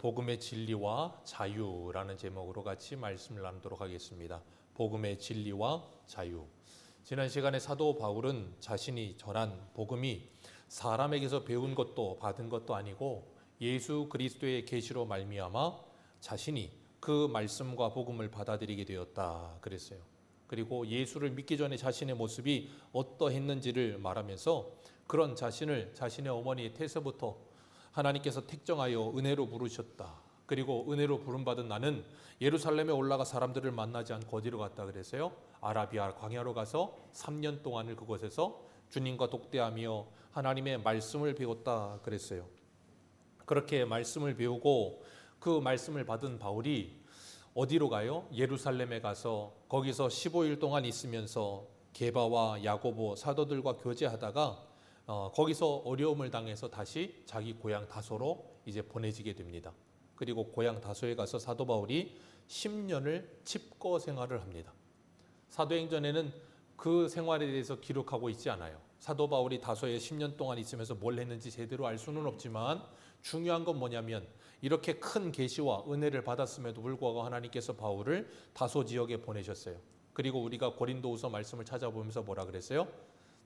복음의 진리와 자유라는 제목으로 같이 말씀을 나누도록 하겠습니다. 복음의 진리와 자유. 지난 시간에 사도 바울은 자신이 전한 복음이 사람에게서 배운 것도 받은 것도 아니고 예수 그리스도의 계시로 말미암아 자신이 그 말씀과 복음을 받아들이게 되었다 그랬어요. 그리고 예수를 믿기 전에 자신의 모습이 어떠했는지를 말하면서 그런 자신을 자신의 어머니 태서부터 하나님께서 택정하여 은혜로 부르셨다. 그리고 은혜로 부름받은 나는 예루살렘에 올라가 사람들을 만나지 않고 어디로 갔다 그랬어요? 아라비아 광야로 가서 3년 동안을 그곳에서 주님과 독대하며 하나님의 말씀을 배웠다 그랬어요. 그렇게 말씀을 배우고 그 말씀을 받은 바울이 어디로 가요? 예루살렘에 가서 거기서 15일 동안 있으면서 게바와 야고보 사도들과 교제하다가 거기서 어려움을 당해서 다시 자기 고향 다소로 이제 보내지게 됩니다. 그리고 고향 다소에 가서 사도 바울이 10년을 칩거 생활을 합니다. 사도행전에는 그 생활에 대해서 기록하고 있지 않아요. 사도 바울이 다소에 10년 동안 있으면서 뭘 했는지 제대로 알 수는 없지만 중요한 건 뭐냐면 이렇게 큰 계시와 은혜를 받았음에도 불구하고 하나님께서 바울을 다소 지역에 보내셨어요. 그리고 우리가 고린도후서 말씀을 찾아보면서 뭐라 그랬어요?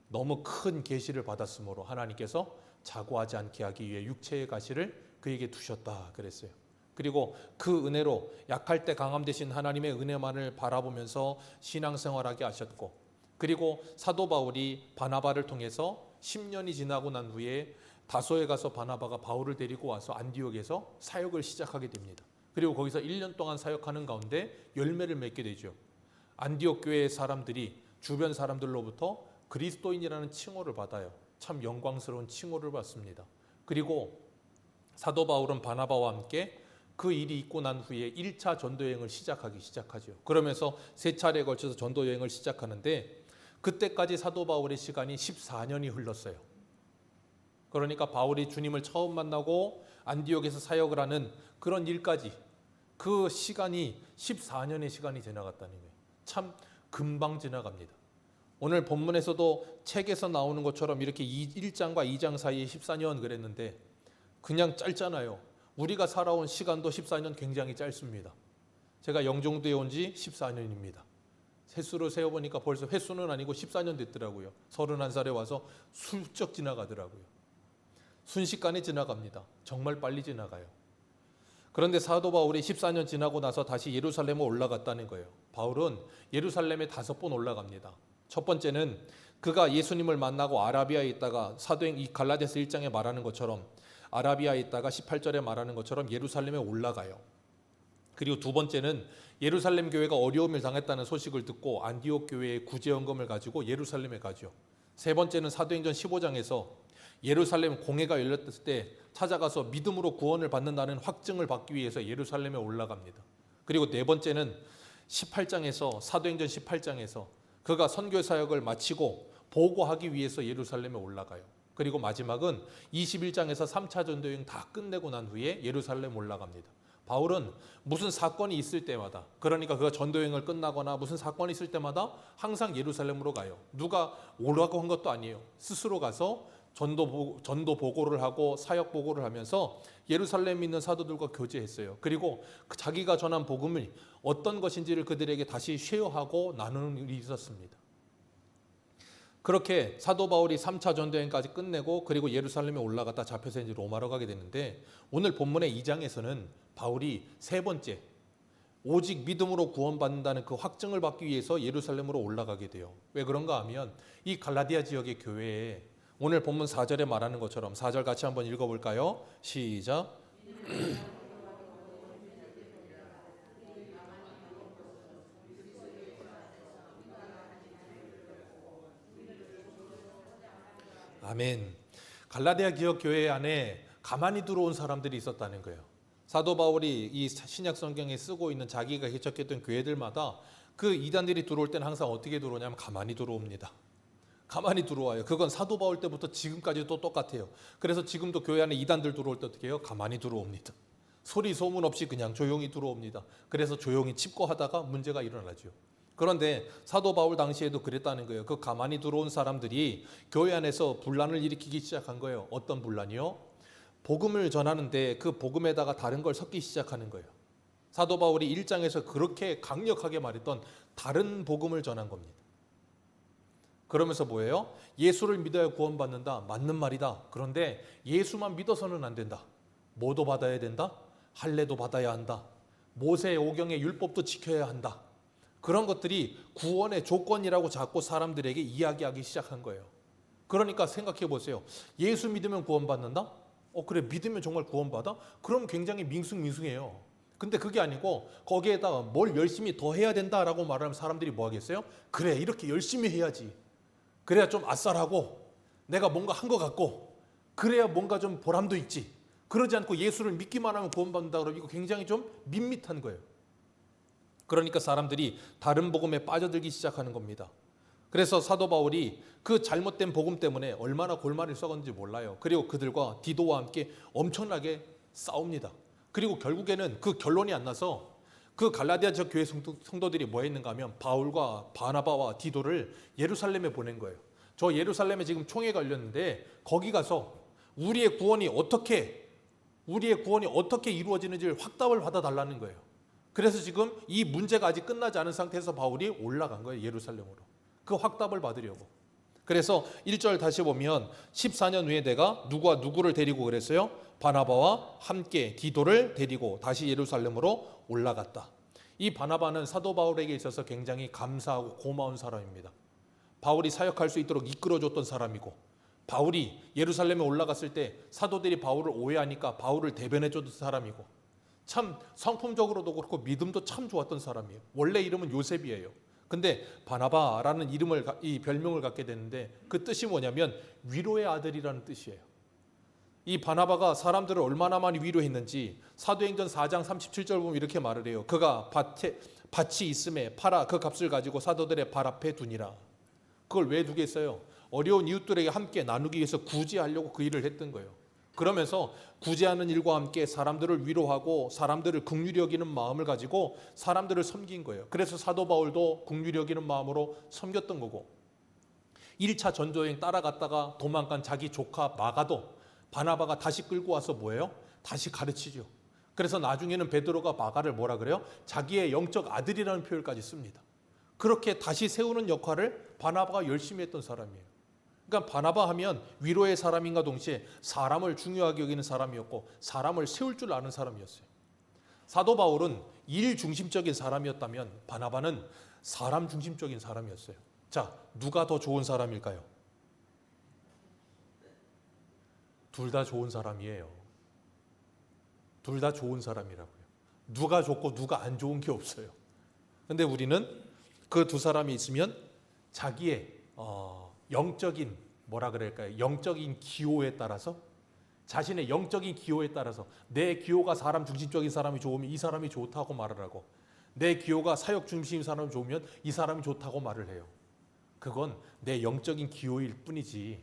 너무 큰 계시를 받았으므로 하나님께서 자고하지 않게 하기 위해 육체의 가시를 그에게 두셨다 그랬어요. 그리고 그 은혜로 약할 때 강함 되신 하나님의 은혜만을 바라보면서 신앙생활하게 하셨고, 그리고 사도 바울이 바나바를 통해서 10년이 지나고 난 후에 다소에 가서 바나바가 바울을 데리고 와서 안디옥에서 사역을 시작하게 됩니다. 그리고 거기서 1년 동안 사역하는 가운데 열매를 맺게 되죠. 안디옥 교회의 사람들이 주변 사람들로부터 그리스도인이라는 칭호를 받아요. 참 영광스러운 칭호를 받습니다. 그리고 사도 바울은 바나바와 함께 그 일이 있고 난 후에 1차 전도여행을 시작하죠. 그러면서 3차례에 걸쳐서 전도여행을 시작하는데 그때까지 사도 바울의 시간이 14년이 흘렀어요. 그러니까 바울이 주님을 처음 만나고 안디옥에서 사역을 하는 그런 일까지 그 시간이 14년의 시간이 지나갔다는 거예요. 참 금방 지나갑니다. 오늘 본문에서도 책에서 나오는 것처럼 이렇게 1장과 2장 사이에 14년 그랬는데 그냥 짧잖아요. 우리가 살아온 시간도 14년 굉장히 짧습니다. 제가 영종도에 온 지 14년입니다. 횟수로 세어보니까 벌써 횟수는 아니고 14년 됐더라고요. 31살에 와서 훌쩍 지나가더라고요. 순식간에 지나갑니다. 정말 빨리 지나가요. 그런데 사도 바울이 14년 지나고 나서 다시 예루살렘에 올라갔다는 거예요. 바울은 예루살렘에 5번 올라갑니다. 첫 번째는 그가 예수님을 만나고 아라비아에 있다가 사도행 이 갈라디아서 1장에 말하는 것처럼 아라비아에 있다가 18절에 말하는 것처럼 예루살렘에 올라가요. 그리고 두 번째는 예루살렘 교회가 어려움을 당했다는 소식을 듣고 안디옥 교회의 구제연금을 가지고 예루살렘에 가죠. 세 번째는 사도행전 15장에서 예루살렘 공회가 열렸을 때 찾아가서 믿음으로 구원을 받는다는 확증을 받기 위해서 예루살렘에 올라갑니다. 그리고 네 번째는 18장에서 사도행전 18장에서 그가 선교 사역을 마치고 보고하기 위해서 예루살렘에 올라가요. 그리고 마지막은 21장에서 3차 전도여행 다 끝내고 난 후에 예루살렘 올라갑니다. 바울은 무슨 사건이 있을 때마다, 그러니까 그가 전도여행을 끝나거나 무슨 사건이 있을 때마다 항상 예루살렘으로 가요. 누가 오라고 한 것도 아니에요. 스스로 가서 전도 보고를 하고 사역 보고를 하면서 예루살렘에 있는 사도들과 교제했어요. 그리고 자기가 전한 복음이 어떤 것인지를 그들에게 다시 쉐어하고 나누는 일이 있었습니다. 그렇게 사도 바울이 3차 전도여행까지 끝내고 그리고 예루살렘에 올라갔다 잡혀서 이제 로마로 가게 됐는데 오늘 본문의 2장에서는 바울이 세 번째 오직 믿음으로 구원받는다는 그 확증을 받기 위해서 예루살렘으로 올라가게 돼요. 왜 그런가 하면 이 갈라디아 지역의 교회에 오늘 본문 4절에 말하는 것처럼 4절 같이 한번 읽어볼까요? 시작. 아멘. 갈라디아 지역 교회 안에 가만히 들어온 사람들이 있었다는 거예요. 사도 바울이 이 신약 성경에 쓰고 있는 자기가 개척했던 교회들마다 그 이단들이 들어올 때는 항상 어떻게 들어오냐면 가만히 들어옵니다. 가만히 들어와요. 그건 사도 바울 때부터 지금까지도 똑같아요. 그래서 지금도 교회 안에 이단들 들어올 때 어떻게 해요? 가만히 들어옵니다. 소리 소문 없이 그냥 조용히 들어옵니다. 그래서 조용히 칩거하다가 문제가 일어나죠. 그런데 사도 바울 당시에도 그랬다는 거예요. 그 가만히 들어온 사람들이 교회 안에서 분란을 일으키기 시작한 거예요. 어떤 분란이요? 복음을 전하는데 그 복음에다가 다른 걸 섞기 시작하는 거예요. 사도 바울이 1장에서 그렇게 강력하게 말했던 다른 복음을 전한 겁니다. 그러면서 뭐예요? 예수를 믿어야 구원받는다. 맞는 말이다. 그런데 예수만 믿어서는 안 된다. 뭐도 받아야 된다? 할례도 받아야 한다. 모세의 오경의 율법도 지켜야 한다. 그런 것들이 구원의 조건이라고 자꾸 사람들에게 이야기하기 시작한 거예요. 그러니까 생각해 보세요. 예수 믿으면 구원받는다? 그래, 믿으면 정말 구원받아? 그럼 굉장히 밍숭밍숭해요. 근데 그게 아니고 거기에다가 뭘 열심히 더 해야 된다라고 말하면 사람들이 뭐 하겠어요? 그래, 이렇게 열심히 해야지. 그래야 좀 아싸라고, 내가 뭔가 한 것 같고, 그래야 뭔가 좀 보람도 있지. 그러지 않고 예수를 믿기만 하면 구원받는다 그러면 이거 굉장히 좀 밋밋한 거예요. 그러니까 사람들이 다른 복음에 빠져들기 시작하는 겁니다. 그래서 사도 바울이 그 잘못된 복음 때문에 얼마나 골마를 썩었는지 몰라요. 그리고 그들과 디도와 함께 엄청나게 싸웁니다. 그리고 결국에는 그 결론이 안 나서 그 갈라디아 지역 교회 성도들이 뭐 했는가 하면 바울과 바나바와 디도를 예루살렘에 보낸 거예요. 저 예루살렘에 지금 총회가 열렸는데 거기 가서 우리의 구원이 어떻게 이루어지는지를 확답을 받아달라는 거예요. 그래서 지금 이 문제가 아직 끝나지 않은 상태에서 바울이 올라간 거예요. 예루살렘으로. 그 확답을 받으려고. 그래서 1절 다시 보면 14년 후에 내가 누구와 누구를 데리고 그랬어요? 바나바와 함께 디도를 데리고 다시 예루살렘으로 올라갔다. 이 바나바는 사도 바울에게 있어서 굉장히 감사하고 고마운 사람입니다. 바울이 사역할 수 있도록 이끌어줬던 사람이고, 바울이 예루살렘에 올라갔을 때 사도들이 바울을 오해하니까 바울을 대변해줬던 사람이고, 참 성품적으로도 그렇고 믿음도 참 좋았던 사람이에요. 원래 이름은 요셉이에요. 근데 바나바라는 이 별명을 갖게 됐는데 그 뜻이 뭐냐면 위로의 아들이라는 뜻이에요. 이 바나바가 사람들을 얼마나 많이 위로했는지 사도행전 4장 37절 보면 이렇게 말을 해요. 그가 밭이 있음에 팔아 그 값을 가지고 사도들의 발 앞에 두니라. 그걸 왜 두겠어요? 어려운 이웃들에게 함께 나누기 위해서 구제하려고 그 일을 했던 거예요. 그러면서 구제하는 일과 함께 사람들을 위로하고 사람들을 긍휼히 여기는 마음을 가지고 사람들을 섬긴 거예요. 그래서 사도 바울도 긍휼히 여기는 마음으로 섬겼던 거고, 1차 전도여행 따라갔다가 도망간 자기 조카 마가도 바나바가 다시 끌고 와서 뭐예요? 다시 가르치죠. 그래서 나중에는 베드로가 마가를 뭐라 그래요? 자기의 영적 아들이라는 표현까지 씁니다. 그렇게 다시 세우는 역할을 바나바가 열심히 했던 사람이에요. 그러니까 바나바 하면 위로의 사람인가 동시에 사람을 중요하게 여기는 사람이었고 사람을 세울 줄 아는 사람이었어요. 사도 바울은 일 중심적인 사람이었다면 바나바는 사람 중심적인 사람이었어요. 자, 누가 더 좋은 사람일까요? 둘 다 좋은 사람이에요. 둘 다 좋은 사람이라고요. 누가 좋고 누가 안 좋은 게 없어요. 근데 우리는 그 두 사람이 있으면 자기의 영적인 뭐라 그럴까요? 영적인 기호에 따라서, 자신의 영적인 기호에 따라서 내 기호가 사람 중심적인 사람이 좋으면 이 사람이 좋다고 말을 하고, 내 기호가 사역 중심인 사람이 좋으면 이 사람이 좋다고 말을 해요. 그건 내 영적인 기호일 뿐이지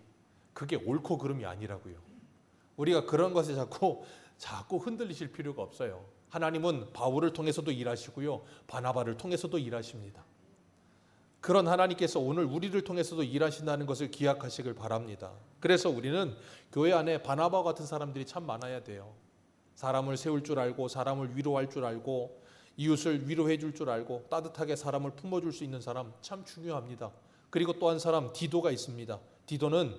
그게 옳고 그름이 아니라고요. 우리가 그런 것에 자꾸 흔들리실 필요가 없어요. 하나님은 바울을 통해서도 일하시고요, 바나바를 통해서도 일하십니다. 그런 하나님께서 오늘 우리를 통해서도 일하신다는 것을 기억하시길 바랍니다. 그래서 우리는 교회 안에 바나바 같은 사람들이 참 많아야 돼요. 사람을 세울 줄 알고, 사람을 위로할 줄 알고, 이웃을 위로해 줄 줄 알고, 따뜻하게 사람을 품어줄 수 있는 사람 참 중요합니다. 그리고 또 한 사람 디도가 있습니다. 디도는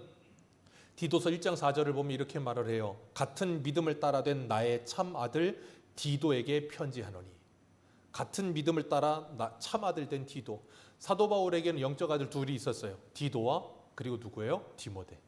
디도서 1장 4절을 보면 이렇게 말을 해요. 같은 믿음을 따라 된 나의 참 아들 디도에게 편지하노니. 같은 믿음을 따라 참 아들 된 디도. 사도 바울에게는 영적 아들 둘이 있었어요. 디도와 그리고 누구예요? 디모데.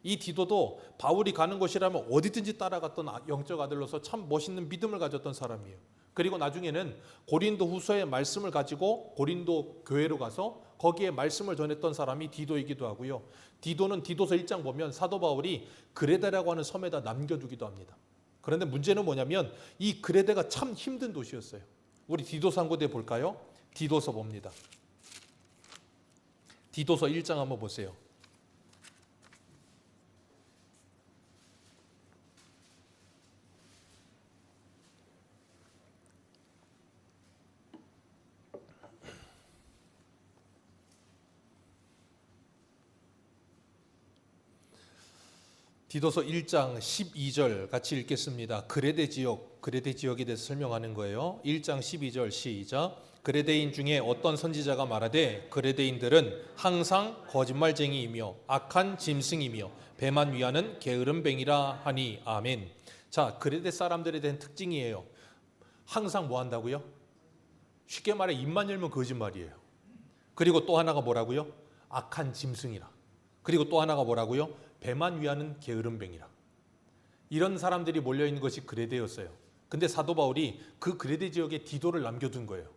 이 디도도 바울이 가는 곳이라면 어디든지 따라갔던 영적 아들로서 참 멋있는 믿음을 가졌던 사람이에요. 그리고 나중에는 고린도 후서의 말씀을 가지고 고린도 교회로 가서 거기에 말씀을 전했던 사람이 디도이기도 하고요. 디도는 디도서 1장 보면 사도 바울이 그레데라고 하는 섬에다 남겨두기도 합니다. 그런데 문제는 뭐냐면 이 그레데가 참 힘든 도시였어요. 우리 디도서 한 군데 볼까요? 디도서 봅니다. 디도서 1장 한번 보세요. 디도서 1장 12절 같이 읽겠습니다. 그레데 지역에 대해서 설명하는 거예요. 1장 12절 시작. 그레데인 중에 어떤 선지자가 말하되 그레데인들은 항상 거짓말쟁이이며 악한 짐승이며 배만 위하는 게으름뱅이라 하니 아멘. 자, 그레데 사람들에 대한 특징이에요. 항상 뭐 한다고요? 쉽게 말해 입만 열면 거짓말이에요. 그리고 또 하나가 뭐라고요? 악한 짐승이라. 그리고 또 하나가 뭐라고요? 배만 위하는 게으름뱅이라. 이런 사람들이 몰려있는 것이 그레데였어요. 근데 사도 바울이 그 그레데 지역에 디도를 남겨둔 거예요.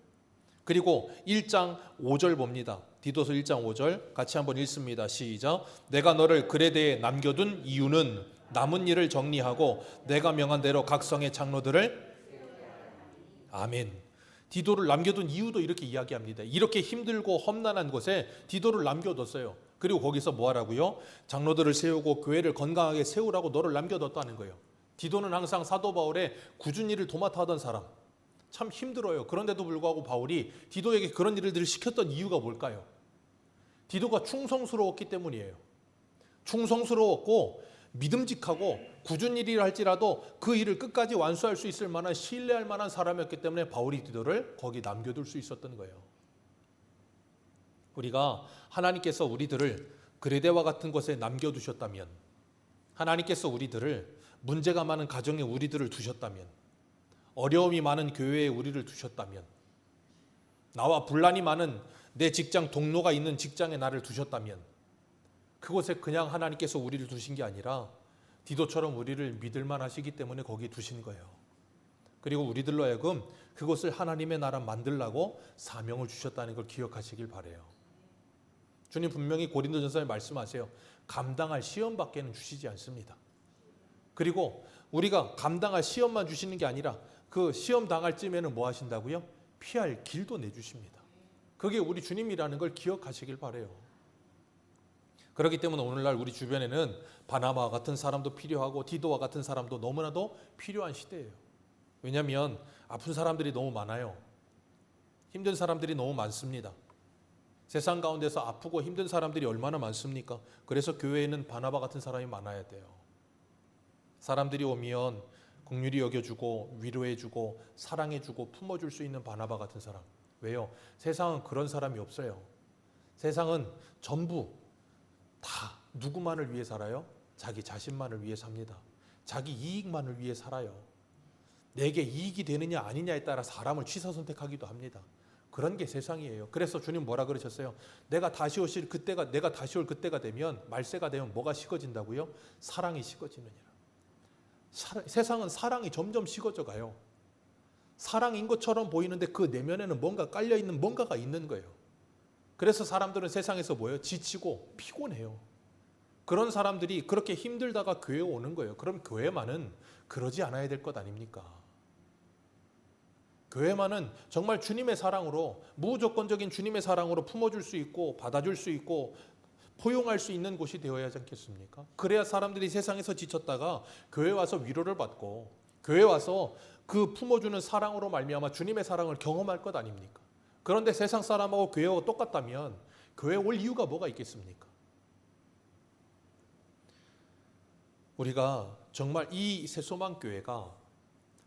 그리고 1장 5절 봅니다. 디도서 1장 5절 같이 한번 읽습니다. 시작. 내가 너를 그레데에 남겨둔 이유는 남은 일을 정리하고 내가 명한 대로 각 성의 장로들을 아멘. 디도를 남겨둔 이유도 이렇게 이야기합니다. 이렇게 힘들고 험난한 곳에 디도를 남겨뒀어요. 그리고 거기서 뭐 하라고요? 장로들을 세우고 교회를 건강하게 세우라고 너를 남겨뒀다는 거예요. 디도는 항상 사도 바울의 굳은 일을 도맡아 하던 사람. 참 힘들어요. 그런데도 불구하고 바울이 디도에게 그런 일들을 시켰던 이유가 뭘까요? 디도가 충성스러웠기 때문이에요. 충성스러웠고 믿음직하고 굳은 일이라 할지라도 그 일을 끝까지 완수할 수 있을 만한 신뢰할 만한 사람이었기 때문에 바울이 디도를 거기 남겨둘 수 있었던 거예요. 우리가 하나님께서 우리들을 그레데와 같은 곳에 남겨두셨다면, 하나님께서 우리들을 문제가 많은 가정에 우리들을 두셨다면, 어려움이 많은 교회에 우리를 두셨다면, 나와 분란이 많은 내 직장 동료가 있는 직장에 나를 두셨다면, 그곳에 그냥 하나님께서 우리를 두신 게 아니라 디도처럼 우리를 믿을만 하시기 때문에 거기에 두신 거예요. 그리고 우리들로 하여금 그곳을 하나님의 나라 만들라고 사명을 주셨다는 걸 기억하시길 바라요. 주님 분명히 고린도전서에 말씀하세요. 감당할 시험밖에는 주시지 않습니다. 그리고 우리가 감당할 시험만 주시는 게 아니라 그 시험 당할 쯤에는 뭐 하신다고요? 피할 길도 내주십니다. 그게 우리 주님이라는 걸 기억하시길 바라요. 그렇기 때문에 오늘날 우리 주변에는 바나바와 같은 사람도 필요하고 디도와 같은 사람도 너무나도 필요한 시대예요. 왜냐하면 아픈 사람들이 너무 많아요. 힘든 사람들이 너무 많습니다. 세상 가운데서 아프고 힘든 사람들이 얼마나 많습니까? 그래서 교회에는 바나바 같은 사람이 많아야 돼요. 사람들이 오면 긍휼히 여겨주고 위로해주고 사랑해주고 품어줄 수 있는 바나바 같은 사람. 왜요? 세상은 그런 사람이 없어요. 세상은 전부 다 누구만을 위해 살아요? 자기 자신만을 위해 삽니다. 자기 이익만을 위해 살아요. 내게 이익이 되느냐 아니냐에 따라 사람을 취사 선택하기도 합니다. 그런 게 세상이에요. 그래서 주님 뭐라 그러셨어요? 내가 다시 올 그때가 되면, 말세가 되면 뭐가 식어진다고요? 사랑이 식어지느니라. 세상은 사랑이 점점 식어져 가요. 사랑인 것처럼 보이는데 그 내면에는 뭔가 깔려있는 뭔가가 있는 거예요. 그래서 사람들은 세상에서 뭐예요? 지치고 피곤해요. 그런 사람들이 그렇게 힘들다가 교회에 오는 거예요. 그럼 교회만은 그러지 않아야 될 것 아닙니까? 교회만은 정말 주님의 사랑으로, 무조건적인 주님의 사랑으로 품어줄 수 있고 받아줄 수 있고 포용할 수 있는 곳이 되어야 하지 않겠습니까? 그래야 사람들이 세상에서 지쳤다가 교회 와서 위로를 받고 교회 와서 그 품어주는 사랑으로 말미암아 주님의 사랑을 경험할 것 아닙니까? 그런데 세상 사람하고 교회하고 똑같다면 교회에 올 이유가 뭐가 있겠습니까? 우리가 정말 이 새소망교회가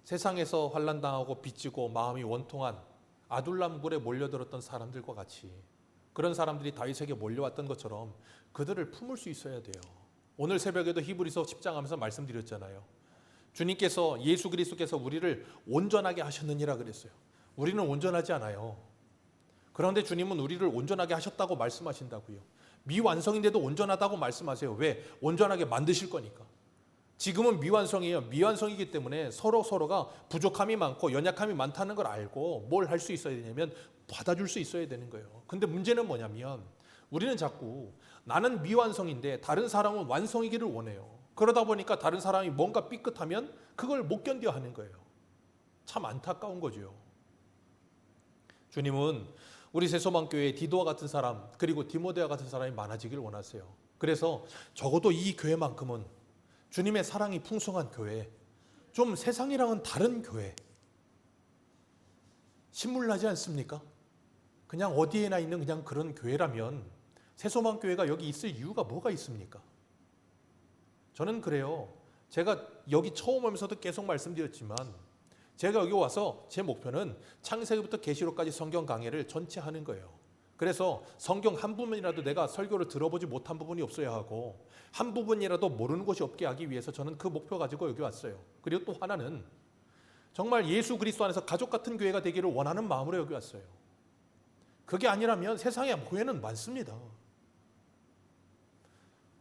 세상에서 환난당하고 빚지고 마음이 원통한 아둘람굴에 몰려들었던 사람들과 같이, 그런 사람들이 다윗에게 몰려왔던 것처럼 그들을 품을 수 있어야 돼요. 오늘 새벽에도 히브리서 10장 하면서 말씀드렸잖아요. 주님께서, 예수 그리스도께서 우리를 온전하게 하셨느니라 그랬어요. 우리는 온전하지 않아요. 그런데 주님은 우리를 온전하게 하셨다고 말씀하신다고요. 미완성인데도 온전하다고 말씀하세요. 왜? 온전하게 만드실 거니까. 지금은 미완성이에요. 미완성이기 때문에 서로가 부족함이 많고 연약함이 많다는 걸 알고 뭘 할 수 있어야 되냐면 받아줄 수 있어야 되는 거예요. 근데 문제는 뭐냐면 우리는 자꾸 나는 미완성인데 다른 사람은 완성이기를 원해요. 그러다 보니까 다른 사람이 뭔가 삐끗하면 그걸 못 견뎌 하는 거예요. 참 안타까운 거죠. 주님은 우리 새소망교회에 디도와 같은 사람, 그리고 디모데와 같은 사람이 많아지길 원하세요. 그래서 적어도 이 교회만큼은 주님의 사랑이 풍성한 교회, 좀 세상이랑은 다른 교회, 신물나지 않습니까? 그냥 어디에나 있는 그냥 그런 교회라면 새소망교회가 여기 있을 이유가 뭐가 있습니까? 저는 그래요. 제가 여기 처음 오면서도 계속 말씀드렸지만 제가 여기 와서 제 목표는 창세기부터 계시록까지 성경 강해를 전체 하는 거예요. 그래서 성경 한 부분이라도 내가 설교를 들어보지 못한 부분이 없어야 하고 한 부분이라도 모르는 것이 없게 하기 위해서 저는 그 목표 가지고 여기 왔어요. 그리고 또 하나는 정말 예수 그리스도 안에서 가족 같은 교회가 되기를 원하는 마음으로 여기 왔어요. 그게 아니라면 세상에 교회는 많습니다.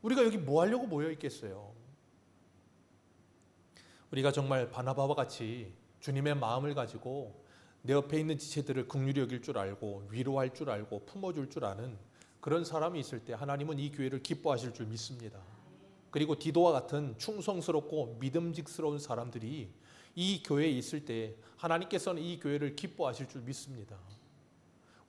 우리가 여기 뭐 하려고 모여 있겠어요? 우리가 정말 바나바와 같이 주님의 마음을 가지고 내 옆에 있는 지체들을 긍휼히 여길 줄 알고 위로할 줄 알고 품어줄 줄 아는 그런 사람이 있을 때 하나님은 이 교회를 기뻐하실 줄 믿습니다. 그리고 디도와 같은 충성스럽고 믿음직스러운 사람들이 이 교회에 있을 때 하나님께서는 이 교회를 기뻐하실 줄 믿습니다.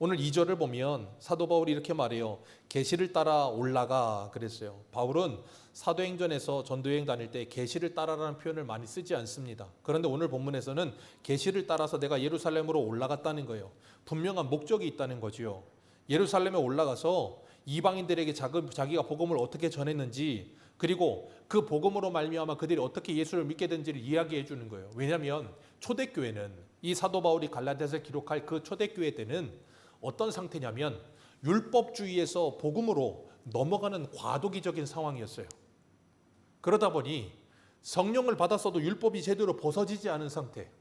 오늘 2절을 보면 사도 바울이 이렇게 말해요. 계시를 따라 올라가 그랬어요. 바울은 사도행전에서 전도여행 다닐 때 계시를 따라라는 표현을 많이 쓰지 않습니다. 그런데 오늘 본문에서는 계시를 따라서 내가 예루살렘으로 올라갔다는 거예요. 분명한 목적이 있다는 거지요. 예루살렘에 올라가서 이방인들에게 자기가 복음을 어떻게 전했는지 그리고 그 복음으로 말미암아 그들이 어떻게 예수를 믿게 된지를 이야기해 주는 거예요. 왜냐하면 초대교회는 이 사도 바울이 갈라디아서에 기록할 그 초대교회 때는 어떤 상태냐면 율법주의에서 복음으로 넘어가는 과도기적인 상황이었어요. 그러다 보니 성령을 받았어도 율법이 제대로 벗어지지 않은 상태.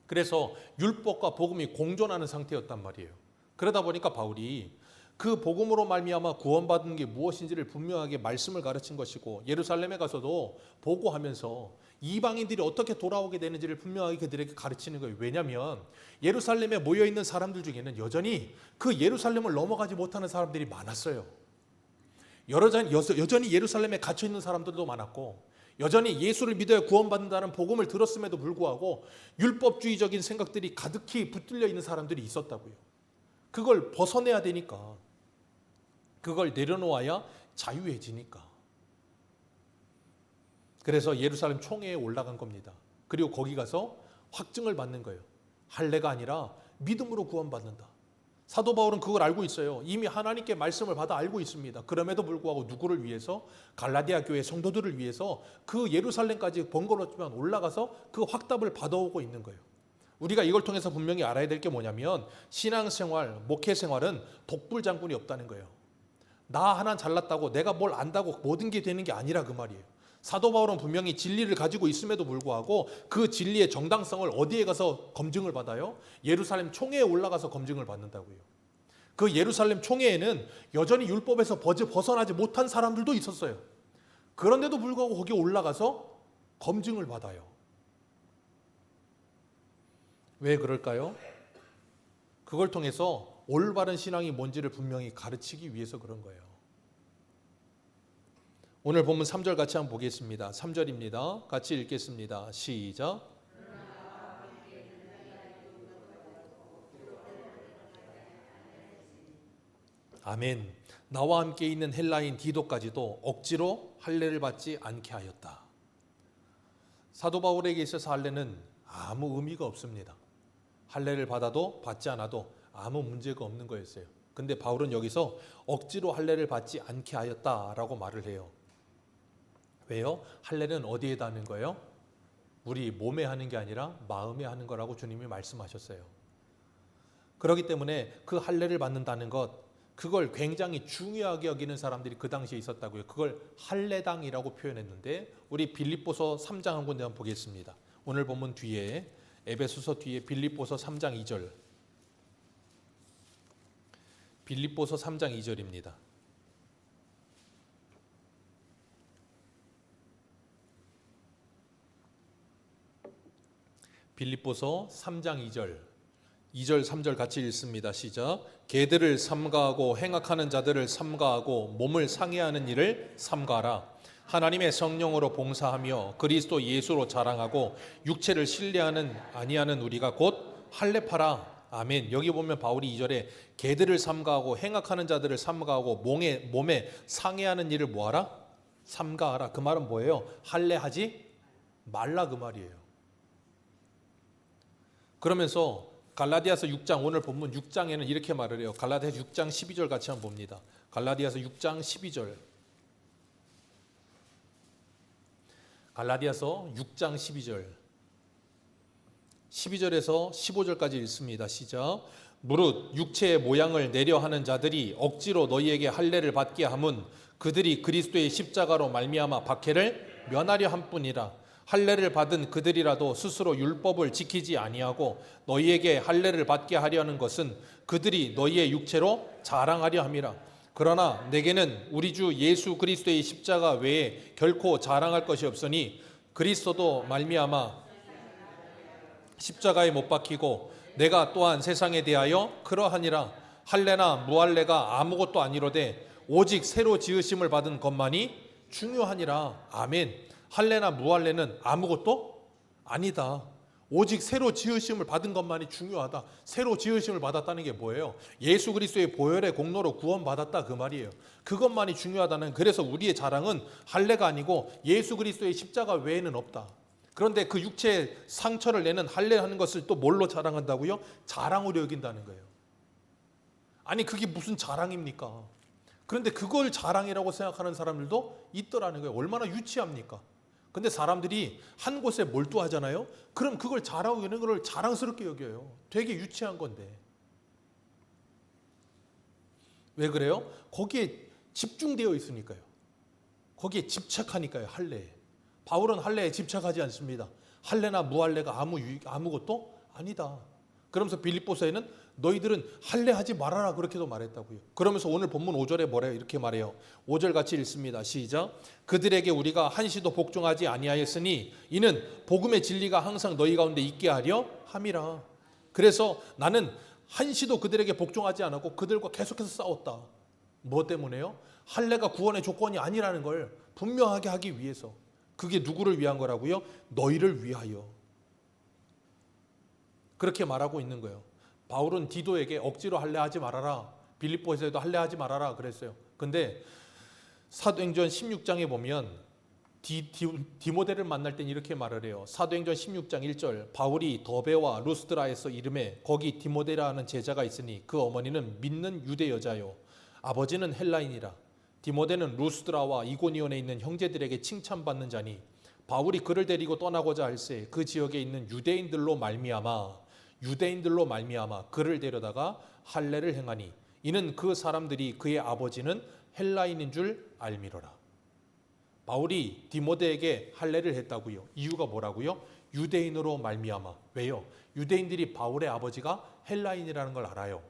그래서 율법과 복음이 공존하는 상태였단 말이에요. 그러다 보니까 바울이 그 복음으로 말미암아 구원받은 게 무엇인지를 분명하게 말씀을 가르친 것이고 예루살렘에 가서도 보고하면서 이방인들이 어떻게 돌아오게 되는지를 분명하게 그들에게 가르치는 거예요. 왜냐하면 예루살렘에 모여있는 사람들 중에는 여전히 그 예루살렘을 넘어가지 못하는 사람들이 많았어요. 여전히 예루살렘에 갇혀있는 사람들도 많았고 여전히 예수를 믿어야 구원받는다는 복음을 들었음에도 불구하고 율법주의적인 생각들이 가득히 붙들려 있는 사람들이 있었다고요. 그걸 벗어내야 되니까 그걸 내려놓아야 자유해지니까. 그래서 예루살렘 총회에 올라간 겁니다. 그리고 거기 가서 확증을 받는 거예요. 할례가 아니라 믿음으로 구원받는다. 사도 바울은 그걸 알고 있어요. 이미 하나님께 말씀을 받아 알고 있습니다. 그럼에도 불구하고 누구를 위해서? 갈라디아 교회 성도들을 위해서 그 예루살렘까지 번거롭지만 올라가서 그 확답을 받아오고 있는 거예요. 우리가 이걸 통해서 분명히 알아야 될 게 뭐냐면 신앙생활, 목회생활은 독불장군이 없다는 거예요. 나 하나 잘났다고 내가 뭘 안다고 모든 게 되는 게 아니라 그 말이에요. 사도 바울은 분명히 진리를 가지고 있음에도 불구하고 그 진리의 정당성을 어디에 가서 검증을 받아요? 예루살렘 총회에 올라가서 검증을 받는다고요. 그 예루살렘 총회에는 여전히 율법에서 벗어나지 못한 사람들도 있었어요. 그런데도 불구하고 거기에 올라가서 검증을 받아요. 왜 그럴까요? 그걸 통해서 올바른 신앙이 뭔지를 분명히 가르치기 위해서 그런 거예요. 오늘 본문 3절 같이 한번 보겠습니다. 3절입니다. 같이 읽겠습니다. 시작. 아멘. 나와 함께 있는 헬라인 디도까지도 억지로 할례를 받지 않게 하였다. 사도 바울에게 있어서 할례는 아무 의미가 없습니다. 할례를 받아도 받지 않아도 아무 문제가 없는 거였어요. 근데 바울은 여기서 억지로 할례를 받지 않게 하였다라고 말을 해요. 왜요? 할례는 어디에다 하는 거예요? 우리 몸에 하는 게 아니라 마음에 하는 거라고 주님이 말씀하셨어요. 그렇기 때문에 그 할례를 받는다는 것, 그걸 굉장히 중요하게 여기는 사람들이 그 당시에 있었다고요. 그걸 할례당이라고 표현했는데 우리 빌립보서 3장 한 군데 한번 보겠습니다. 오늘 본문 뒤에 에베소서 뒤에 빌립보서 3장 2절. 빌립보서 3장 2절입니다. 빌립보서 3장 2절. 2절 3절 같이 읽습니다. 시작. 개들을 삼가하고 행악하는 자들을 삼가하고 몸을 상해하는 일을 삼가하라. 하나님의 성령으로 봉사하며 그리스도 예수로 자랑하고 육체를 신뢰하는 아니하는 우리가 곧 할례파라. 아멘. 여기 보면 바울이 2절에 개들을 삼가하고 행악하는 자들을 삼가하고 몸에 상해하는 일을 뭐하라? 삼가하라. 그 말은 뭐예요? 할례하지 말라 그 말이에요. 그러면서 갈라디아서 6장 오늘 본문 6장에는 이렇게 말을 해요. 갈라디아서 6장 12절 같이 한번 봅니다. 갈라디아서 6장 12절. 갈라디아서 6장 12절에서 15절까지 읽습니다. 시작. 무릇 육체의 모양을 내려 하는 자들이 억지로 너희에게 할례를 받게 함은 그들이 그리스도의 십자가로 말미암아 박해를 면하려 함뿐이라. 할례를 받은 그들이라도 스스로 율법을 지키지 아니하고 너희에게 할례를 받게 하려는 것은 그들이 너희의 육체로 자랑하려 함이라. 그러나 내게는 우리 주 예수 그리스도의 십자가 외에 결코 자랑할 것이 없으니 그리스도도 말미암아 십자가에 못 박히고 내가 또한 세상에 대하여 그러하니라. 할례나 무할례가 아무것도 아니로되 오직 새로 지으심을 받은 것만이 중요하니라. 아멘. 할례나 무할례는 아무것도 아니다. 오직 새로 지으심을 받은 것만이 중요하다. 새로 지으심을 받았다는 게 뭐예요? 예수 그리스도의 보혈의 공로로 구원받았다, 그 말이에요. 그것만이 중요하다는. 그래서 우리의 자랑은 할례가 아니고 예수 그리스도의 십자가 외에는 없다. 그런데 그 육체의 상처를 내는 할례하는 것을 또 뭘로 자랑한다고요? 자랑으로 여긴다는 거예요. 아니 그게 무슨 자랑입니까? 그런데 그걸 자랑이라고 생각하는 사람들도 있더라는 거예요. 얼마나 유치합니까? 근데 사람들이 한 곳에 몰두하잖아요. 그럼 그걸 자랑하고 있는 걸 자랑스럽게 여겨요. 되게 유치한 건데. 왜 그래요? 거기에 집중되어 있으니까요. 거기에 집착하니까요. 할례에. 바울은 할례에 집착하지 않습니다. 할례나 무할례가 아무것도 아니다. 그러면서 빌립보서에는 너희들은 할례하지 말아라 그렇게도 말했다고요. 그러면서 오늘 본문 5절에 뭐래요? 이렇게 말해요. 5절 같이 읽습니다. 시작. 그들에게 우리가 한시도 복종하지 아니하였으니 이는 복음의 진리가 항상 너희 가운데 있게 하려 함이라. 그래서 나는 한시도 그들에게 복종하지 않았고 그들과 계속해서 싸웠다. 뭐 때문에요? 할례가 구원의 조건이 아니라는 걸 분명하게 하기 위해서. 그게 누구를 위한 거라고요? 너희를 위하여. 그렇게 말하고 있는 거예요. 바울은 디도에게 억지로 할례하지 말아라. 빌립보에서도 할례하지 말아라 그랬어요. 근데 사도행전 16장에 보면 디모데를 만날 땐 이렇게 말을 해요. 사도행전 16장 1절 바울이 더베와 루스드라에서 이름에 거기 디모데라는 제자가 있으니 그 어머니는 믿는 유대 여자요 아버지는 헬라인이라. 디모데는 루스드라와 이고니온에 있는 형제들에게 칭찬받는 자니 바울이 그를 데리고 떠나고자 할새 그 지역에 있는 유대인들로 말미암아 그를 데려다가 할례를 행하니 이는 그 사람들이 그의 아버지는 헬라인인 줄 알미로라. 바울이 디모데에게 할례를 했다고요. 이유가 뭐라고요? 유대인으로 말미암아. 왜요? 유대인들이 바울의 아버지가 헬라인이라는 걸 알아요.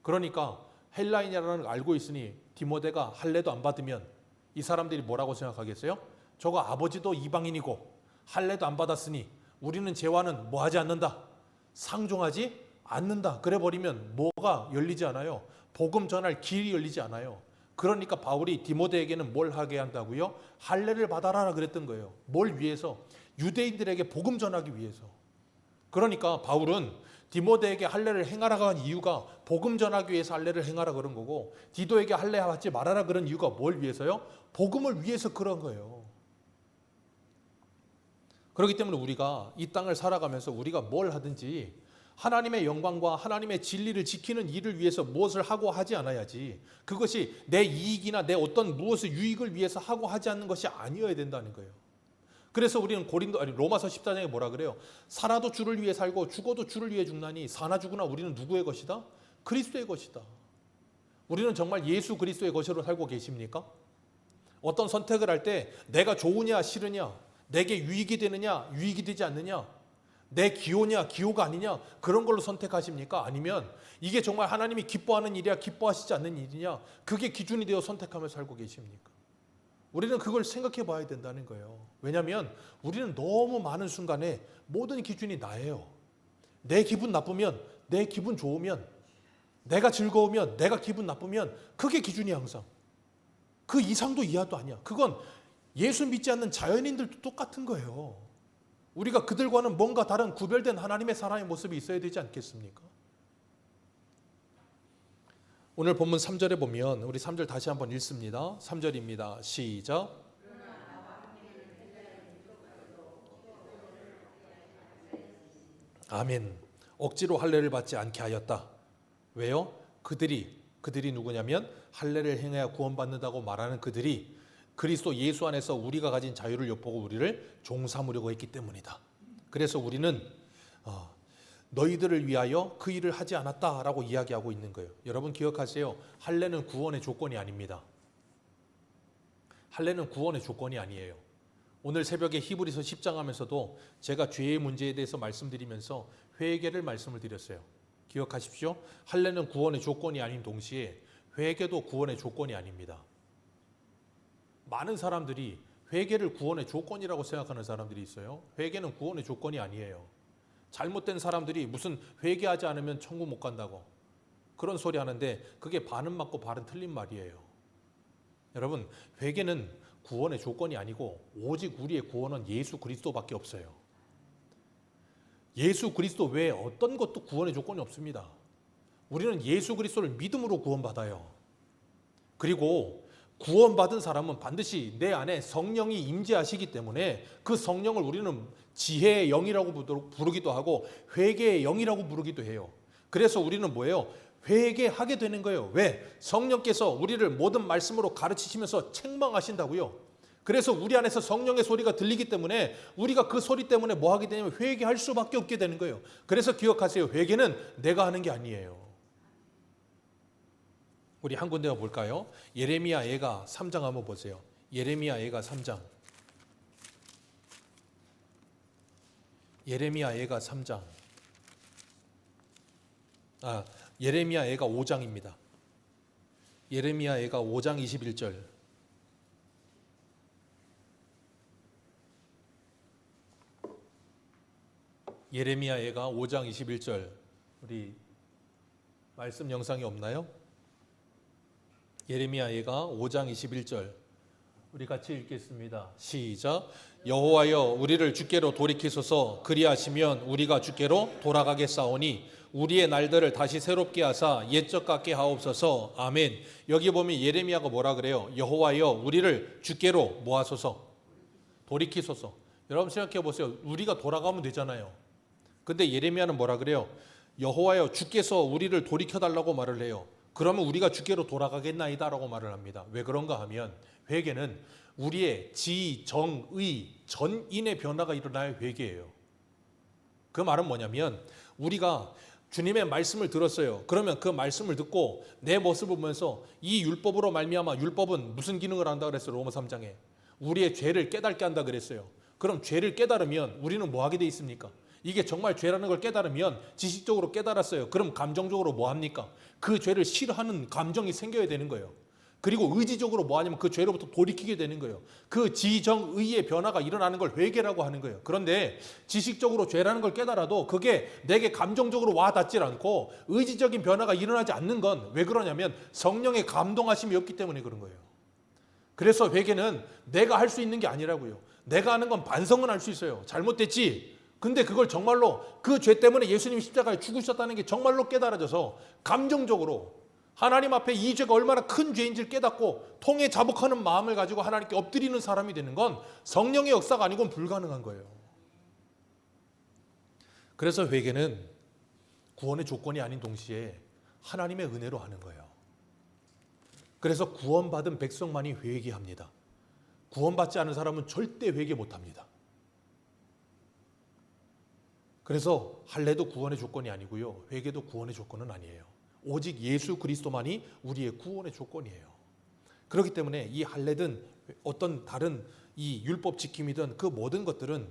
그러니까 헬라인이라는 걸 알고 있으니 디모데가 할례도 안 받으면 이 사람들이 뭐라고 생각하겠어요? 저거 아버지도 이방인이고 할례도 안 받았으니 우리는 죄와는 뭐 하지 않는다? 상종하지 않는다. 그래 버리면 뭐가 열리지 않아요? 복음 전할 길이 열리지 않아요. 그러니까 바울이 디모데에게는 뭘 하게 한다고요? 할례를 받아라 그랬던 거예요. 뭘 위해서? 유대인들에게 복음 전하기 위해서. 그러니까 바울은 디모데에게 할례를 행하라고 한 이유가 복음 전하기 위해서 할례를 행하라 그런 거고 디도에게 할례 하지 말아라 그런 이유가 뭘 위해서요? 복음을 위해서 그런 거예요. 그렇기 때문에 우리가 이 땅을 살아가면서 우리가 뭘 하든지 하나님의 영광과 하나님의 진리를 지키는 일을 위해서 무엇을 하고 하지 않아야지 그것이 내 이익이나 내 어떤 무엇을 유익을 위해서 하고 하지 않는 것이 아니어야 된다는 거예요. 그래서 우리는 로마서 14장에 뭐라 그래요? 살아도 주를 위해 살고 죽어도 주를 위해 죽나니 사나 죽으나 우리는 누구의 것이다? 그리스도의 것이다. 우리는 정말 예수 그리스도의 것으로 살고 계십니까? 어떤 선택을 할 때 내가 좋으냐 싫으냐 내게 유익이 되느냐 유익이 되지 않느냐 내 기호냐 기호가 아니냐 그런 걸로 선택하십니까? 아니면 이게 정말 하나님이 기뻐하는 일이야 기뻐하시지 않는 일이냐 그게 기준이 되어 선택하며 살고 계십니까? 우리는 그걸 생각해 봐야 된다는 거예요. 왜냐하면 우리는 너무 많은 순간에 모든 기준이 나예요. 내 기분 나쁘면 내 기분 좋으면 내가 즐거우면 내가 기분 나쁘면 그게 기준이 항상 그 이상도 이하도 아니야. 그건 예수 믿지 않는 자연인들도 똑같은 거예요. 우리가 그들과는 뭔가 다른 구별된 하나님의 사랑의 모습이 있어야 되지 않겠습니까? 오늘 본문 3절에 보면 우리 3절 다시 한번 읽습니다. 3절입니다. 시작. 아멘. 억지로 할례를 받지 않게 하였다. 왜요? 그들이 누구냐면 할례를 행해야 구원받는다고 말하는 그들이 그리스도 예수 안에서 우리가 가진 자유를 엿보고 우리를 종삼으려고 했기 때문이다. 그래서 우리는 너희들을 위하여 그 일을 하지 않았다라고 이야기하고 있는 거예요. 여러분 기억하세요. 할례는 구원의 조건이 아닙니다. 할례는 구원의 조건이 아니에요. 오늘 새벽에 히브리서 10장 하면서도 제가 죄의 문제에 대해서 말씀드리면서 회개를 말씀을 드렸어요. 기억하십시오. 할례는 구원의 조건이 아닌 동시에 회개도 구원의 조건이 아닙니다. 많은 사람들이 회개를 구원의 조건이라고 생각하는 사람들이 있어요. 회개는 구원의 조건이 아니에요. 잘못된 사람들이 무슨 회개하지 않으면 천국 못 간다고 그런 소리 하는데 그게 반은 맞고 반은 틀린 말이에요. 여러분, 회개는 구원의 조건이 아니고 오직 우리의 구원은 예수 그리스도밖에 없어요. 예수 그리스도 외에 어떤 것도 구원의 조건이 없습니다. 우리는 예수 그리스도를 믿음으로 구원받아요. 그리고 구원받은 사람은 반드시 내 안에 성령이 임재하시기 때문에 그 성령을 우리는 지혜의 영이라고 부르기도 하고 회개의 영이라고 부르기도 해요. 그래서 우리는 뭐예요? 회개하게 되는 거예요. 왜? 성령께서 우리를 모든 말씀으로 가르치시면서 책망하신다고요. 그래서 우리 안에서 성령의 소리가 들리기 때문에 우리가 그 소리 때문에 뭐 하게 되냐면 회개할 수밖에 없게 되는 거예요. 그래서 기억하세요. 회개는 내가 하는 게 아니에요. 우리 한 군데 볼까요? 예레미야 예가 3장 한번 보세요. 예레미야 예가 3장. 예레미야 예가 3장. 예레미야 예가 5장입니다. 예레미야 예가 5장 21절. 예레미야 예가 5장 21절. 우리 말씀 영상이 없나요? 예레미야 예가 5장 21절. 우리 같이 읽겠습니다. 시작. 여호와여 우리를 주께로 돌이키소서. 그리하시면 우리가 주께로 돌아가겠사오니 우리의 날들을 다시 새롭게 하사 옛적 같게 하옵소서. 아멘. 여기 보면 예레미야가 뭐라 그래요? 여호와여 우리를 주께로 모아소서. 돌이키소서. 여러분 생각해 보세요. 우리가 돌아가면 되잖아요. 근데 예레미야는 뭐라 그래요? 여호와여 주께서 우리를 돌이켜달라고 말을 해요. 그러면 우리가 주께로 돌아가겠나이다라고 말을 합니다. 왜 그런가 하면 회개는 우리의 지, 정, 의, 전인의 변화가 일어나야 회개예요. 그 말은 뭐냐면 우리가 주님의 말씀을 들었어요. 그러면 그 말씀을 듣고 내 모습을 보면서 이 율법으로 말미암아 율법은 무슨 기능을 한다 그랬어요. 로마 3장에. 우리의 죄를 깨닫게 한다 그랬어요. 그럼 죄를 깨달으면 우리는 뭐 하게 돼 있습니까? 이게 정말 죄라는 걸 깨달으면 지식적으로 깨달았어요. 그럼 감정적으로 뭐 합니까? 그 죄를 싫어하는 감정이 생겨야 되는 거예요. 그리고 의지적으로 뭐 하냐면 그 죄로부터 돌이키게 되는 거예요. 그 지정의의 변화가 일어나는 걸 회개라고 하는 거예요. 그런데 지식적으로 죄라는 걸 깨달아도 그게 내게 감정적으로 와닿질 않고 의지적인 변화가 일어나지 않는 건 왜 그러냐면 성령의 감동하심이 없기 때문에 그런 거예요. 그래서 회개는 내가 할 수 있는 게 아니라고요. 내가 하는 건 반성은 할 수 있어요. 잘못됐지. 근데 그걸 정말로 그 죄 때문에 예수님이 십자가에 죽으셨다는 게 정말로 깨달아져서 감정적으로 하나님 앞에 이 죄가 얼마나 큰 죄인지를 깨닫고 통해 자복하는 마음을 가지고 하나님께 엎드리는 사람이 되는 건 성령의 역사가 아니고는 불가능한 거예요. 그래서 회개는 구원의 조건이 아닌 동시에 하나님의 은혜로 하는 거예요. 그래서 구원받은 백성만이 회개합니다. 구원받지 않은 사람은 절대 회개 못합니다. 그래서 할례도 구원의 조건이 아니고요. 회개도 구원의 조건은 아니에요. 오직 예수 그리스도만이 우리의 구원의 조건이에요. 그렇기 때문에 이 할례든 어떤 다른 이 율법 지킴이든 그 모든 것들은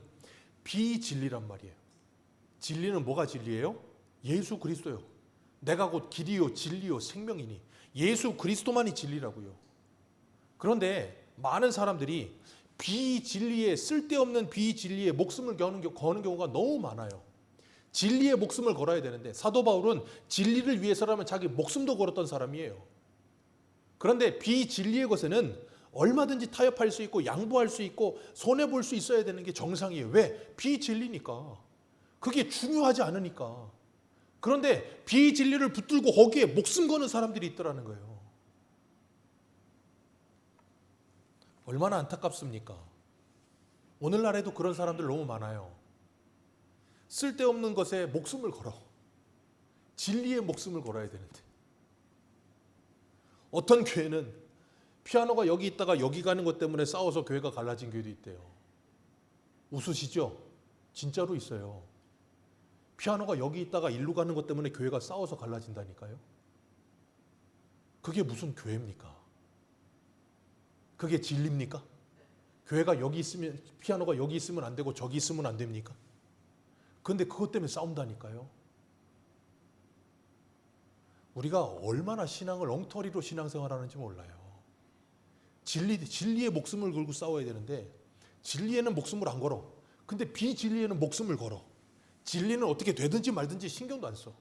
비진리란 말이에요. 진리는 뭐가 진리예요? 예수 그리스도요. 내가 곧 길이요 진리요 생명이니 예수 그리스도만이 진리라고요. 그런데 많은 사람들이 비진리에 쓸데없는 비진리에 목숨을 거는 경우가 너무 많아요. 진리의 목숨을 걸어야 되는데 사도 바울은 진리를 위해서라면 자기 목숨도 걸었던 사람이에요. 그런데 비진리의 것에는 얼마든지 타협할 수 있고 양보할 수 있고 손해볼 수 있어야 되는 게 정상이에요. 왜? 비진리니까. 그게 중요하지 않으니까. 그런데 비진리를 붙들고 거기에 목숨 거는 사람들이 있더라는 거예요. 얼마나 안타깝습니까? 오늘날에도 그런 사람들 너무 많아요. 쓸데없는 것에 목숨을 걸어. 진리의 목숨을 걸어야 되는데. 어떤 교회는 피아노가 여기 있다가 여기 가는 것 때문에 싸워서 교회가 갈라진 교회도 있대요. 웃으시죠? 진짜로 있어요. 피아노가 여기 있다가 일로 가는 것 때문에 교회가 싸워서 갈라진다니까요. 그게 무슨 교회입니까? 그게 진리입니까? 교회가 여기 있으면, 피아노가 여기 있으면 안 되고 저기 있으면 안 됩니까? 그런데 그것 때문에 싸운다니까요. 우리가 얼마나 신앙을 엉터리로 신앙생활하는지 몰라요. 진리에 목숨을 걸고 싸워야 되는데 진리에는 목숨을 안 걸어. 근데 비진리에는 목숨을 걸어. 진리는 어떻게 되든지 말든지 신경도 안 써.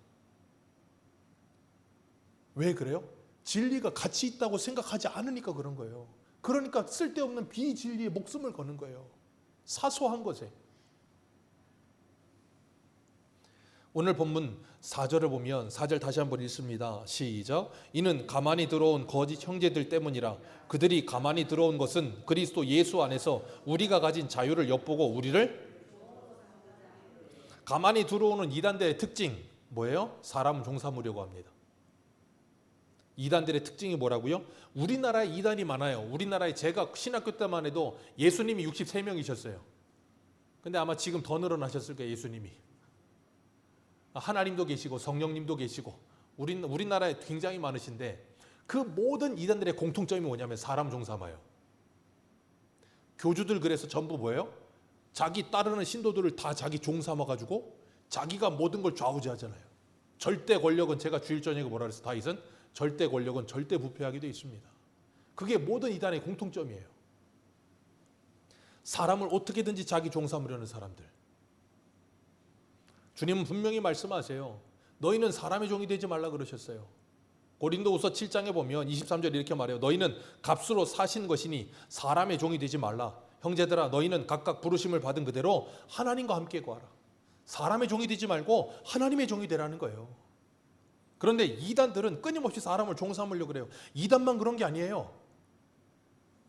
왜 그래요? 진리가 가치 있다고 생각하지 않으니까 그런 거예요. 그러니까 쓸데없는 비진리에 목숨을 거는 거예요. 사소한 것에. 오늘 본문 4절을 보면 4절 다시 한번 읽습니다. 시작. 이는 가만히 들어온 거짓 형제들 때문이라. 그들이 가만히 들어온 것은 그리스도 예수 안에서 우리가 가진 자유를 엿보고 우리를 가만히 들어오는 이단들의 특징 뭐예요? 사람 종사하려고 합니다. 이단들의 특징이 뭐라고요? 우리나라에 이단이 많아요. 우리나라에 제가 신학교 때만 해도 예수님이 63명이셨어요. 근데 아마 지금 더 늘어나셨을 거예요. 예수님이. 하나님도 계시고 성령님도 계시고 우리나라에 굉장히 많으신데 그 모든 이단들의 공통점이 뭐냐면 사람 종삼아요. 교주들 그래서 전부 뭐예요? 자기 따르는 신도들을 다 자기 종 삼아가지고 자기가 모든 걸 좌우지하잖아요. 절대 권력은 제가 주일 저녁에 뭐라 그랬어? 다윗은 절대 권력은 절대 부패하게 되어 있습니다. 그게 모든 이단의 공통점이에요. 사람을 어떻게든지 자기 종 삼으려는 사람들. 주님은 분명히 말씀하세요. 너희는 사람의 종이 되지 말라 그러셨어요. 고린도후서 7장에 보면 23절 이렇게 말해요. 너희는 값으로 사신 것이니 사람의 종이 되지 말라. 형제들아 너희는 각각 부르심을 받은 그대로 하나님과 함께 구하라. 사람의 종이 되지 말고 하나님의 종이 되라는 거예요. 그런데 이단들은 끊임없이 사람을 종 삼으려고 그래요. 이단만 그런 게 아니에요.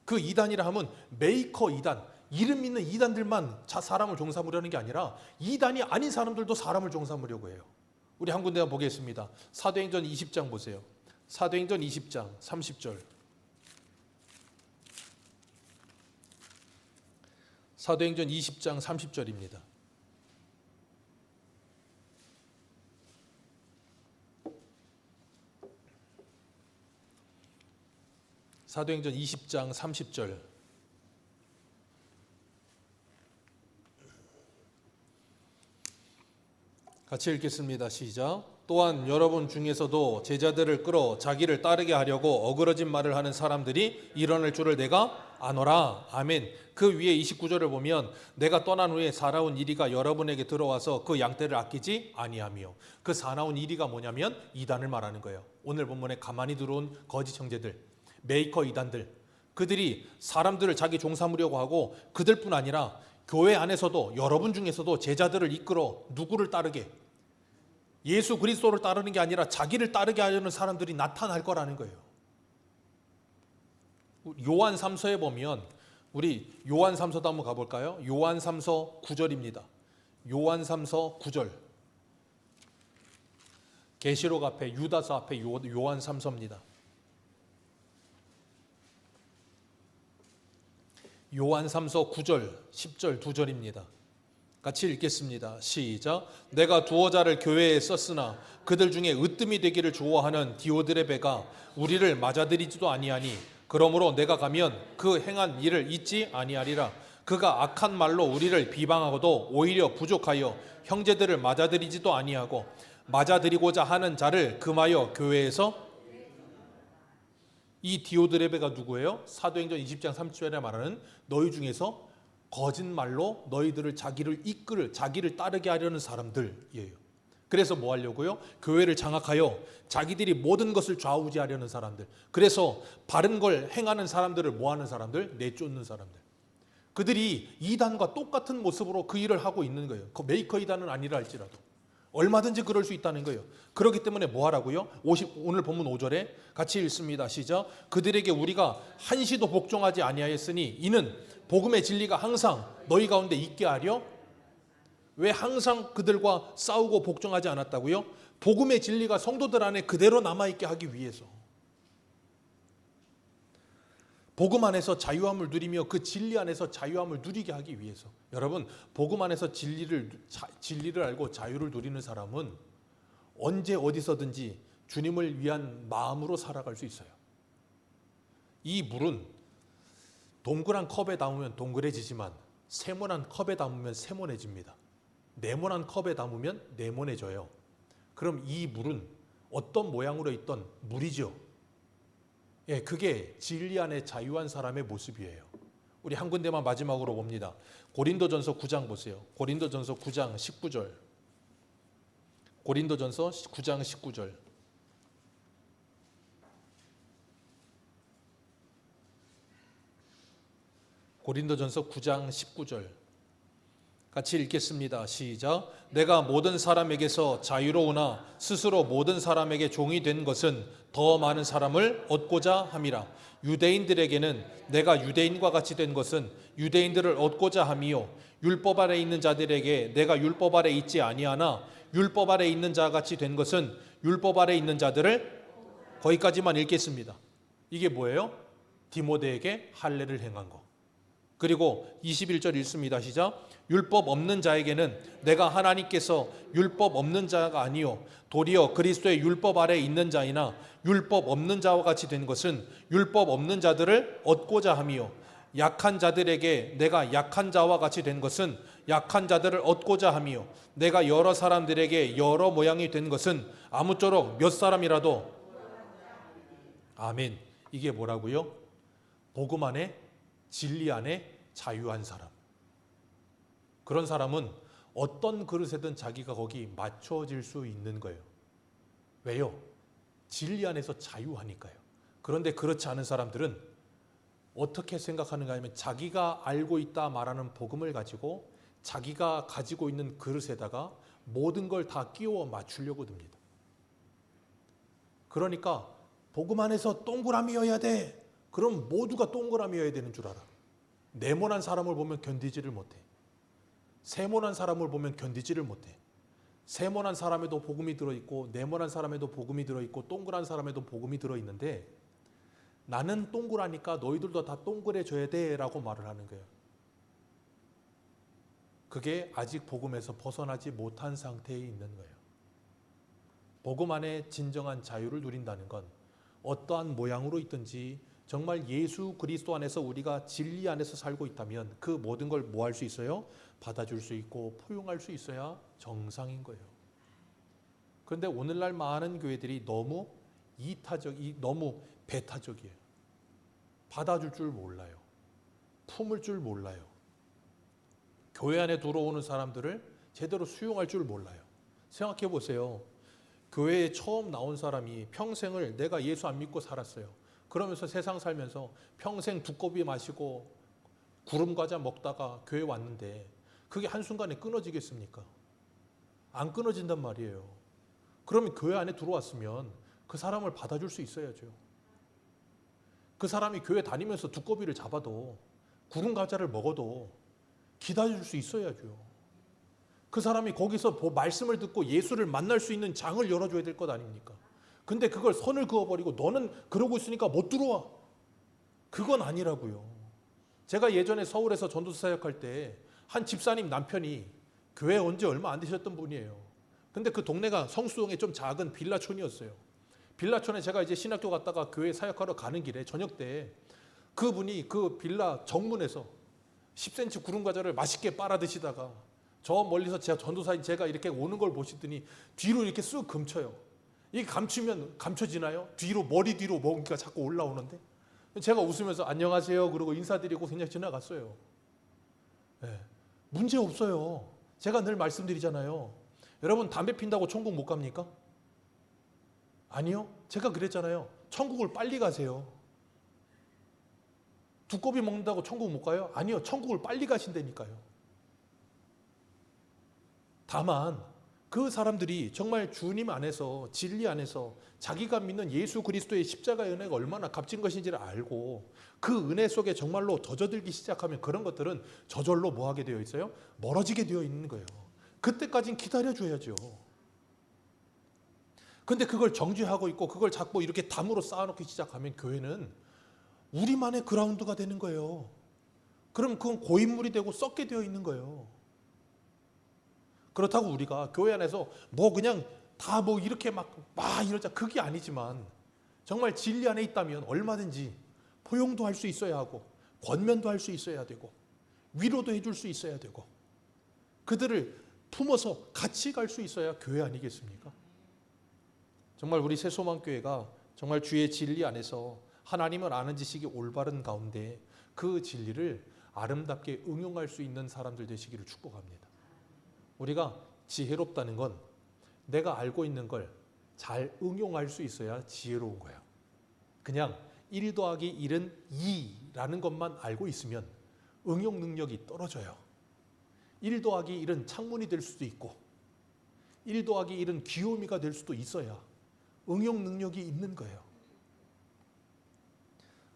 그 이단이라 하면 메이커 이단, 이름 있는 이단들만 사람을 종 삼으려는 게 아니라 이단이 아닌 사람들도 사람을 종 삼으려고 해요. 우리 한 군데 보겠습니다. 사도행전 20장 보세요. 사도행전 20장 30절. 사도행전 20장 30절입니다. 사도행전 20장 30절. 같이 읽겠습니다. 시작. 또한 여러분 중에서도 제자들을 끌어 자기를 따르게 하려고 어그러진 말을 하는 사람들이 일어날 줄을 내가 아노라. 아멘. 그 위에 29절을 보면 내가 떠난 후에 사나운 이리가 여러분에게 들어와서 그 양떼를 아끼지 아니하며. 그 사나운 이리가 뭐냐면 이단을 말하는 거예요. 오늘 본문에 가만히 들어온 거짓 형제들, 메이커 이단들, 그들이 사람들을 자기 종 삼으려고 하고 그들뿐 아니라 교회 안에서도 여러분 중에서도 제자들을 이끌어 누구를 따르게, 예수 그리스도를 따르는 게 아니라 자기를 따르게 하려는 사람들이 나타날 거라는 거예요. 요한 3서에 보면 우리 요한 3서도 한번 가볼까요? 요한 3서 9절입니다. 요한 3서 9절. 계시록 앞에 유다서 앞에 요한 3서입니다. 요한 3서 9절 10절 2절입니다. 같이 읽겠습니다. 시작. 내가 두어 자를 교회에 썼으나 그들 중에 으뜸이 되기를 좋아하는 디오드레베가 우리를 맞아들이지도 아니하니 그러므로 내가 가면 그 행한 일을 잊지 아니하리라. 그가 악한 말로 우리를 비방하고도 오히려 부족하여 형제들을 맞아들이지도 아니하고 맞아들이고자 하는 자를 금하여 교회에서. 이 디오드레베가 누구예요? 사도행전 20장 30절에 말하는 너희 중에서 거짓말로 너희들을 자기를 따르게 하려는 사람들이에요. 그래서 뭐 하려고요? 교회를 장악하여 자기들이 모든 것을 좌우지하려는 사람들. 그래서 바른 걸 행하는 사람들을 뭐 하는 사람들? 내쫓는 사람들. 그들이 이단과 똑같은 모습으로 그 일을 하고 있는 거예요. 그 메이커 이단은 아니라 할지라도 얼마든지 그럴 수 있다는 거예요. 그렇기 때문에 뭐 하라고요? 오늘 본문 5절에 같이 읽습니다. 시작. 그들에게 우리가 한시도 복종하지 아니하였으니 이는 복음의 진리가 항상 너희 가운데 있게 하려. 왜 항상 그들과 싸우고 복종하지 않았다고요? 복음의 진리가 성도들 안에 그대로 남아있게 하기 위해서. 복음 안에서 자유함을 누리며 그 진리 안에서 자유함을 누리게 하기 위해서. 여러분, 복음 안에서 진리를 알고 자유를 누리는 사람은 언제 어디서든지 주님을 위한 마음으로 살아갈 수 있어요. 이 물은 동그란 컵에 담으면 동그래지지만 세모난 컵에 담으면 세모내집니다. 네모난 컵에 담으면 네모내져요. 그럼 이 물은 어떤 모양으로 있던 물이죠. 예, 그게 진리 안에 자유한 사람의 모습이에요. 우리 한 군데만 마지막으로 봅니다. 고린도전서 9장 보세요. 고린도전서 9장 19절. 고린도전서 9장 19절. 고린도전서 9장 19절. 같이 읽겠습니다. 시작. 내가 모든 사람에게서 자유로우나 스스로 모든 사람에게 종이 된 것은 더 많은 사람을 얻고자 함이라. 유대인들에게는 내가 유대인과 같이 된 것은 유대인들을 얻고자 함이요, 율법 아래 있는 자들에게 내가 율법 아래 있지 아니하나 율법 아래 있는 자 같이 된 것은 율법 아래 있는 자들을. 거기까지만 읽겠습니다. 이게 뭐예요? 디모데에게 할례를 행한 거. 그리고 21절 읽습니다. 시작. 율법 없는 자에게는 내가 하나님께서 율법 없는 자가 아니요 도리어 그리스도의 율법 아래 있는 자이나 율법 없는 자와 같이 된 것은 율법 없는 자들을 얻고자 함이요, 약한 자들에게 내가 약한 자와 같이 된 것은 약한 자들을 얻고자 함이요, 내가 여러 사람들에게 여러 모양이 된 것은 아무쪼록 몇 사람이라도. 아멘. 이게 뭐라고요? 복음 안에 진리 안에 자유한 사람. 그런 사람은 어떤 그릇에든 자기가 거기 맞춰질 수 있는 거예요. 왜요? 진리 안에서 자유하니까요. 그런데 그렇지 않은 사람들은 어떻게 생각하는가 하면 자기가 알고 있다 말하는 복음을 가지고 자기가 가지고 있는 그릇에다가 모든 걸 다 끼워 맞추려고 듭니다. 그러니까 복음 안에서 동그라미여야 돼. 그럼 모두가 동그라미여야 되는 줄 알아. 네모난 사람을 보면 견디지를 못해. 세모난 사람을 보면 견디지를 못해. 세모난 사람에도 복음이 들어있고 네모난 사람에도 복음이 들어있고 동그란 사람에도 복음이 들어있는데 나는 동그라니까 너희들도 다 동그래져야 돼 라고 말을 하는 거예요. 그게 아직 복음에서 벗어나지 못한 상태에 있는 거예요. 복음 안에 진정한 자유를 누린다는 건 어떠한 모양으로 있든지 정말 예수 그리스도 안에서 우리가 진리 안에서 살고 있다면 그 모든 걸 뭐 할 수 있어요? 받아줄 수 있고 포용할 수 있어야 정상인 거예요. 그런데 오늘날 많은 교회들이 너무 너무 배타적이에요. 받아줄 줄 몰라요. 품을 줄 몰라요. 교회 안에 들어오는 사람들을 제대로 수용할 줄 몰라요. 생각해 보세요. 교회에 처음 나온 사람이 평생을 내가 예수 안 믿고 살았어요. 그러면서 세상 살면서 평생 두꺼비 마시고 구름 과자 먹다가 교회 왔는데 그게 한순간에 끊어지겠습니까? 안 끊어진단 말이에요. 그러면 교회 안에 들어왔으면 그 사람을 받아줄 수 있어야죠. 그 사람이 교회 다니면서 두꺼비를 잡아도 구름 과자를 먹어도 기다려줄 수 있어야죠. 그 사람이 거기서 말씀을 듣고 예수를 만날 수 있는 장을 열어줘야 될 것 아닙니까? 근데 그걸 선을 그어버리고 너는 그러고 있으니까 못 들어와. 그건 아니라고요. 제가 예전에 서울에서 전도사 사역할 때 한 집사님 남편이 교회 온 지 얼마 안 되셨던 분이에요. 근데 그 동네가 성수동에 좀 작은 빌라촌이었어요. 빌라촌에 제가 이제 신학교 갔다가 교회 사역하러 가는 길에 저녁 때 그분이 그 빌라 정문에서 10cm 구름 과자를 맛있게 빨아 드시다가 저 멀리서 제가 전도사인 제가 이렇게 오는 걸 보시더니 뒤로 이렇게 쑥 감춰요. 이게 감추면 감춰지나요? 머리 뒤로 뭔가 자꾸 올라오는데 제가 웃으면서 안녕하세요 그러고 인사드리고 그냥 지나갔어요. 네. 문제 없어요. 제가 늘 말씀드리잖아요. 여러분 담배 핀다고 천국 못 갑니까? 아니요. 제가 그랬잖아요. 천국을 빨리 가세요. 두꺼비 먹는다고 천국 못 가요? 아니요. 천국을 빨리 가신다니까요. 다만 그 사람들이 정말 주님 안에서 진리 안에서 자기가 믿는 예수 그리스도의 십자가의 은혜가 얼마나 값진 것인지를 알고 그 은혜 속에 정말로 젖어들기 시작하면 그런 것들은 저절로 뭐 하게 되어 있어요? 멀어지게 되어 있는 거예요. 그때까지는 기다려줘야죠. 근데 그걸 정죄하고 있고 그걸 자꾸 이렇게 담으로 쌓아놓기 시작하면 교회는 우리만의 그라운드가 되는 거예요. 그럼 그건 고인물이 되고 썩게 되어 있는 거예요. 그렇다고 우리가 교회 안에서 뭐 그냥 다 뭐 이렇게 막 이러자 그게 아니지만 정말 진리 안에 있다면 얼마든지 포용도 할 수 있어야 하고 권면도 할 수 있어야 되고 위로도 해줄 수 있어야 되고 그들을 품어서 같이 갈 수 있어야 교회 아니겠습니까? 정말 우리 새소망교회가 정말 주의 진리 안에서 하나님을 아는 지식이 올바른 가운데 그 진리를 아름답게 응용할 수 있는 사람들 되시기를 축복합니다. 우리가 지혜롭다는 건 내가 알고 있는 걸 잘 응용할 수 있어야 지혜로운 거예요. 그냥 1 더하기 1은 2라는 것만 알고 있으면 응용 능력이 떨어져요. 1 더하기 1은 창문이 될 수도 있고 1 더하기 1은 귀요미가 될 수도 있어야 응용 능력이 있는 거예요.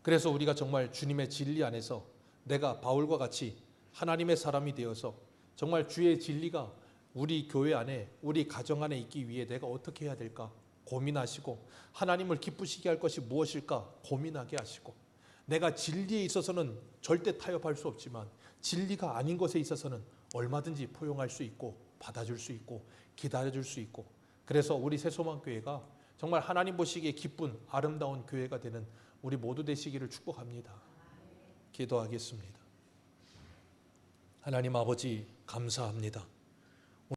그래서 우리가 정말 주님의 진리 안에서 내가 바울과 같이 하나님의 사람이 되어서 정말 주의 진리가 우리 교회 안에 우리 가정 안에 있기 위해 내가 어떻게 해야 될까 고민하시고 하나님을 기쁘시게 할 것이 무엇일까 고민하게 하시고 내가 진리에 있어서는 절대 타협할 수 없지만 진리가 아닌 것에 있어서는 얼마든지 포용할 수 있고 받아줄 수 있고 기다려줄 수 있고 그래서 우리 새소망교회가 정말 하나님 보시기에 기쁜 아름다운 교회가 되는 우리 모두 되시기를 축복합니다. 기도하겠습니다. 하나님 아버지 감사합니다.